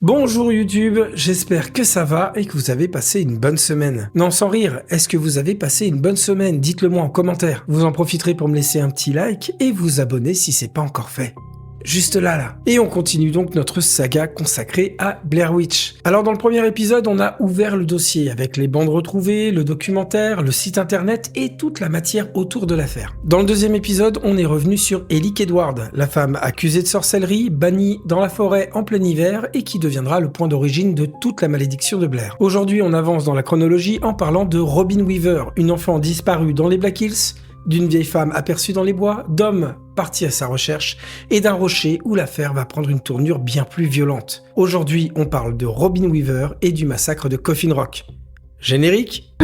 Bonjour YouTube, j'espère que ça va et que vous avez passé une bonne semaine. Non, sans rire, est-ce que vous avez passé une bonne semaine? Dites-le moi en commentaire. Vous en profiterez pour me laisser un petit like et vous abonner si c'est pas encore fait. Juste là. Et on continue donc notre saga consacrée à Blair Witch. Alors dans le premier épisode, on a ouvert le dossier avec les bandes retrouvées, le documentaire, le site internet et toute la matière autour de l'affaire. Dans le deuxième épisode, on est revenu sur Ellie Edward, la femme accusée de sorcellerie, bannie dans la forêt en plein hiver et qui deviendra le point d'origine de toute la malédiction de Blair. Aujourd'hui, on avance dans la chronologie en parlant de Robin Weaver, une enfant disparue dans les Black Hills, d'une vieille femme aperçue dans les bois, d'hommes partis à sa recherche, et d'un rocher où l'affaire va prendre une tournure bien plus violente. Aujourd'hui, on parle de Robin Weaver et du massacre de Coffin Rock. Générique.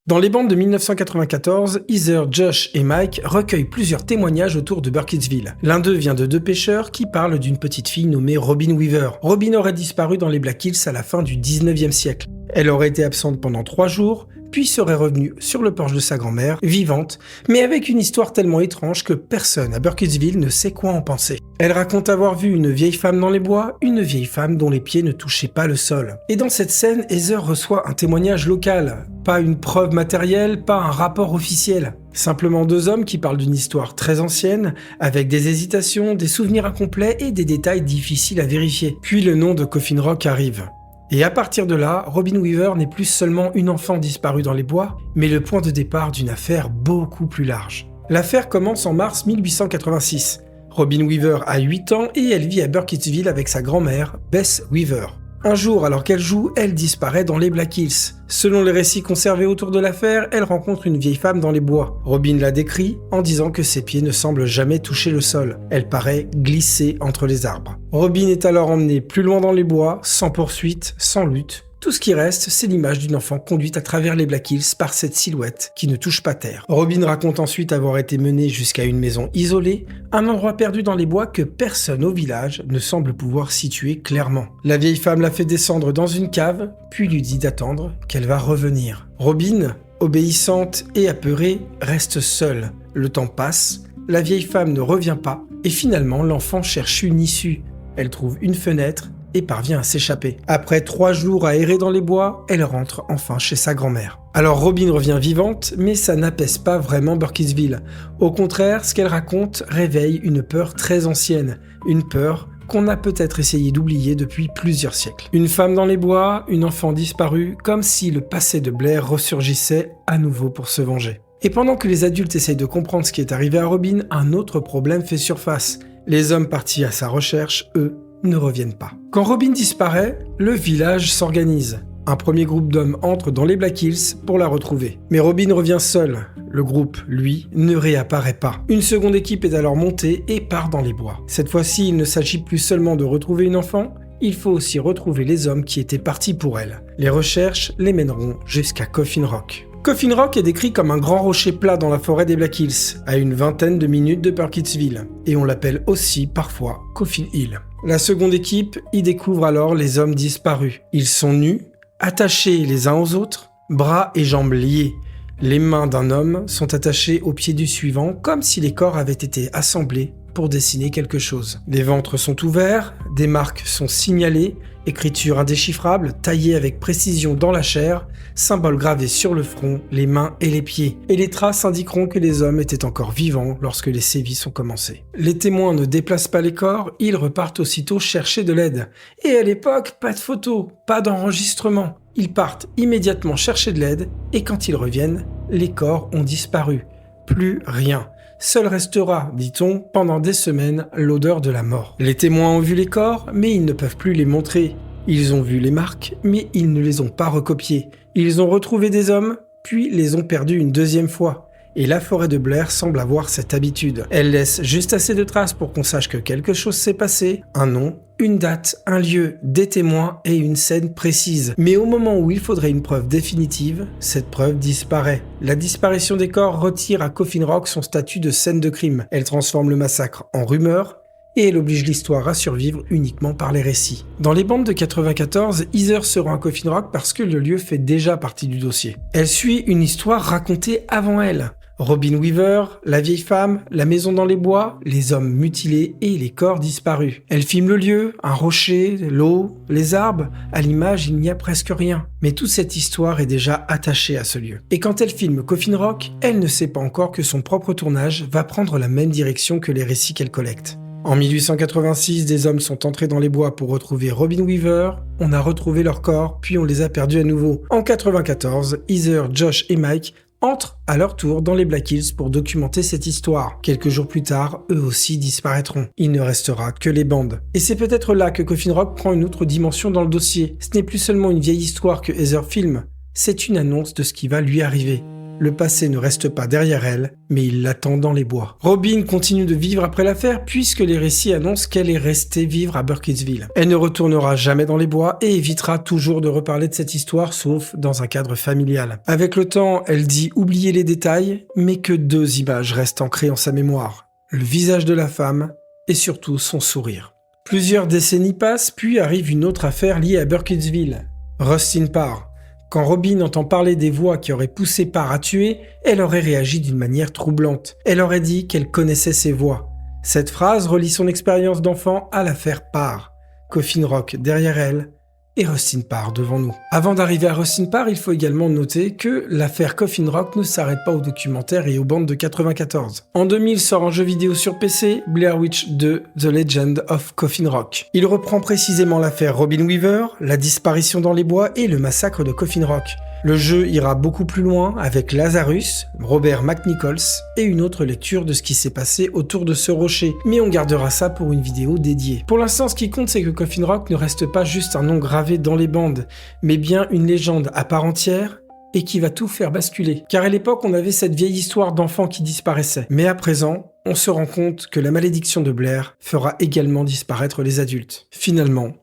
Dans les bandes de 1994, Heather, Josh et Mike recueillent plusieurs témoignages autour de Burkittsville. L'un d'eux vient de deux pêcheurs qui parlent d'une petite fille nommée Robin Weaver. Robin aurait disparu dans les Black Hills à la fin du 19e siècle. Elle aurait été absente pendant 3 jours, puis serait revenue sur le porche de sa grand-mère, vivante, mais avec une histoire tellement étrange que personne à Burkittsville ne sait quoi en penser. Elle raconte avoir vu une vieille femme dans les bois, une vieille femme dont les pieds ne touchaient pas le sol. Et dans cette scène, Heather reçoit un témoignage local, pas une preuve matérielle, pas un rapport officiel. Simplement 2 hommes qui parlent d'une histoire très ancienne, avec des hésitations, des souvenirs incomplets et des détails difficiles à vérifier. Puis le nom de Coffin Rock arrive. Et à partir de là, Robin Weaver n'est plus seulement une enfant disparue dans les bois, mais le point de départ d'une affaire beaucoup plus large. L'affaire commence en mars 1886. Robin Weaver a 8 ans et elle vit à Burkittsville avec sa grand-mère, Bess Weaver. Un jour, alors qu'elle joue, elle disparaît dans les Black Hills. Selon les récits conservés autour de l'affaire, elle rencontre une vieille femme dans les bois. Robin la décrit en disant que ses pieds ne semblent jamais toucher le sol. Elle paraît glisser entre les arbres. Robin est alors emmenée plus loin dans les bois, sans poursuite, sans lutte. Tout ce qui reste, c'est l'image d'une enfant conduite à travers les Black Hills par cette silhouette qui ne touche pas terre. Robin raconte ensuite avoir été menée jusqu'à une maison isolée, un endroit perdu dans les bois que personne au village ne semble pouvoir situer clairement. La vieille femme la fait descendre dans une cave, puis lui dit d'attendre qu'elle va revenir. Robin, obéissante et apeurée, reste seule. Le temps passe, la vieille femme ne revient pas, et finalement l'enfant cherche une issue. Elle trouve une fenêtre et parvient à s'échapper. Après 3 jours à errer dans les bois, elle rentre enfin chez sa grand-mère. Alors Robin revient vivante, mais ça n'apaise pas vraiment Burkittsville. Au contraire, ce qu'elle raconte réveille une peur très ancienne, une peur qu'on a peut-être essayé d'oublier depuis plusieurs siècles. Une femme dans les bois, une enfant disparue, comme si le passé de Blair ressurgissait à nouveau pour se venger. Et pendant que les adultes essayent de comprendre ce qui est arrivé à Robin, un autre problème fait surface. Les hommes partis à sa recherche, eux, ne reviennent pas. Quand Robin disparaît, le village s'organise. Un premier groupe d'hommes entre dans les Black Hills pour la retrouver. Mais Robin revient seul. Le groupe, lui, ne réapparaît pas. Une seconde équipe est alors montée et part dans les bois. Cette fois-ci, il ne s'agit plus seulement de retrouver une enfant, il faut aussi retrouver les hommes qui étaient partis pour elle. Les recherches les mèneront jusqu'à Coffin Rock. Coffin Rock est décrit comme un grand rocher plat dans la forêt des Black Hills, à une vingtaine de minutes de Burkittsville, et on l'appelle aussi parfois Coffin Hill. La seconde équipe y découvre alors les hommes disparus. Ils sont nus, attachés les uns aux autres, bras et jambes liés. Les mains d'un homme sont attachées aux pieds du suivant, comme si les corps avaient été assemblés pour dessiner quelque chose. Les ventres sont ouverts, des marques sont signalées, écriture indéchiffrable, taillée avec précision dans la chair, symboles gravés sur le front, les mains et les pieds. Et les traces indiqueront que les hommes étaient encore vivants lorsque les sévices ont commencé. Les témoins ne déplacent pas les corps, ils repartent aussitôt chercher de l'aide. Et à l'époque, pas de photos, pas d'enregistrement. Ils partent immédiatement chercher de l'aide, et quand ils reviennent, les corps ont disparu. Plus rien. Seul restera, dit-on, pendant des semaines, l'odeur de la mort. Les témoins ont vu les corps, mais ils ne peuvent plus les montrer. Ils ont vu les marques, mais ils ne les ont pas recopiées. Ils ont retrouvé des hommes, puis les ont perdus une deuxième fois. et la forêt de Blair semble avoir cette habitude. Elle laisse juste assez de traces pour qu'on sache que quelque chose s'est passé, un nom, une date, un lieu, des témoins et une scène précise. Mais au moment où il faudrait une preuve définitive, cette preuve disparaît. La disparition des corps retire à Coffin Rock son statut de scène de crime. Elle transforme le massacre en rumeur et elle oblige l'histoire à survivre uniquement par les récits. Dans les bandes de 94, Heather se rend à Coffin Rock parce que le lieu fait déjà partie du dossier. Elle suit une histoire racontée avant elle. Robin Weaver, la vieille femme, la maison dans les bois, les hommes mutilés et les corps disparus. Elle filme le lieu, un rocher, l'eau, les arbres. À l'image, il n'y a presque rien. Mais toute cette histoire est déjà attachée à ce lieu. Et quand elle filme Coffin Rock, elle ne sait pas encore que son propre tournage va prendre la même direction que les récits qu'elle collecte. En 1886, des hommes sont entrés dans les bois pour retrouver Robin Weaver, on a retrouvé leurs corps, puis on les a perdus à nouveau. En 94, Heather, Josh et Mike entrent à leur tour dans les Black Hills pour documenter cette histoire. Quelques jours plus tard, eux aussi disparaîtront. Il ne restera que les bandes. Et c'est peut-être là que Coffin Rock prend une autre dimension dans le dossier. Ce n'est plus seulement une vieille histoire que Heather filme, c'est une annonce de ce qui va lui arriver. Le passé ne reste pas derrière elle, mais il l'attend dans les bois. Robin continue de vivre après l'affaire puisque les récits annoncent qu'elle est restée vivre à Burkittsville. Elle ne retournera jamais dans les bois et évitera toujours de reparler de cette histoire sauf dans un cadre familial. Avec le temps, elle dit oublier les détails, mais que deux images restent ancrées en sa mémoire. Le visage de la femme et surtout son sourire. Plusieurs décennies passent, puis arrive une autre affaire liée à Burkittsville. Rustin Parr. Quand Robin entend parler des voix qui auraient poussé Parr à tuer, elle aurait réagi d'une manière troublante. Elle aurait dit qu'elle connaissait ces voix. Cette phrase relie son expérience d'enfant à l'affaire Parr. Coffin Rock derrière elle et Rustin Parr devant nous. Avant d'arriver à Rustin Parr, il faut également noter que l'affaire Coffin Rock ne s'arrête pas au documentaire et aux bandes de 94. En 2000 sort un jeu vidéo sur PC, Blair Witch 2 The Legend of Coffin Rock. Il reprend précisément l'affaire Robin Weaver, la disparition dans les bois et le massacre de Coffin Rock. Le jeu ira beaucoup plus loin avec Lazarus, Robert McNichols et une autre lecture de ce qui s'est passé autour de ce rocher, mais on gardera ça pour une vidéo dédiée. Pour l'instant, ce qui compte, c'est que Coffin Rock ne reste pas juste un nom gravé dans les bandes, mais bien une légende à part entière et qui va tout faire basculer. Car à l'époque, on avait cette vieille histoire d'enfants qui disparaissaient. Mais à présent, on se rend compte que la malédiction de Blair fera également disparaître les adultes. Finalement,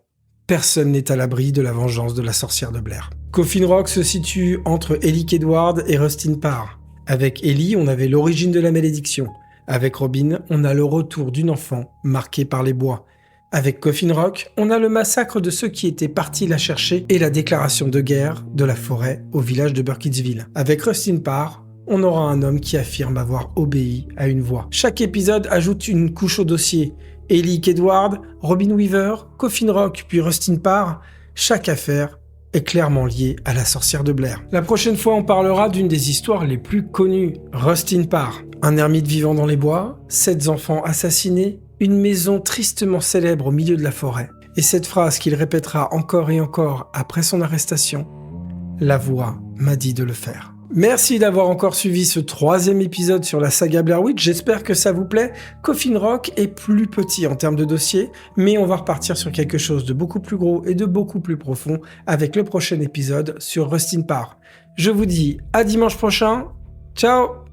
personne n'est à l'abri de la vengeance de la sorcière de Blair. Coffin Rock se situe entre Ellie Kedward et Rustin Parr. Avec Ellie, on avait l'origine de la malédiction. Avec Robin, on a le retour d'une enfant marquée par les bois. Avec Coffin Rock, on a le massacre de ceux qui étaient partis la chercher et la déclaration de guerre de la forêt au village de Burkittsville. Avec Rustin Parr, on aura un homme qui affirme avoir obéi à une voix. Chaque épisode ajoute une couche au dossier. Ellie Kedward, Robin Weaver, Coffin Rock puis Rustin Parr, chaque affaire est clairement liée à la sorcière de Blair. La prochaine fois, on parlera d'une des histoires les plus connues, Rustin Parr. Un ermite vivant dans les bois, 7 enfants assassinés, une maison tristement célèbre au milieu de la forêt. Et cette phrase qu'il répétera encore et encore après son arrestation, « La voix m'a dit de le faire ». Merci d'avoir encore suivi ce 3e épisode sur la saga Blair Witch, j'espère que ça vous plaît. Coffin Rock est plus petit en termes de dossier, mais on va repartir sur quelque chose de beaucoup plus gros et de beaucoup plus profond avec le prochain épisode sur Rustin Parr. Je vous dis à dimanche prochain, ciao!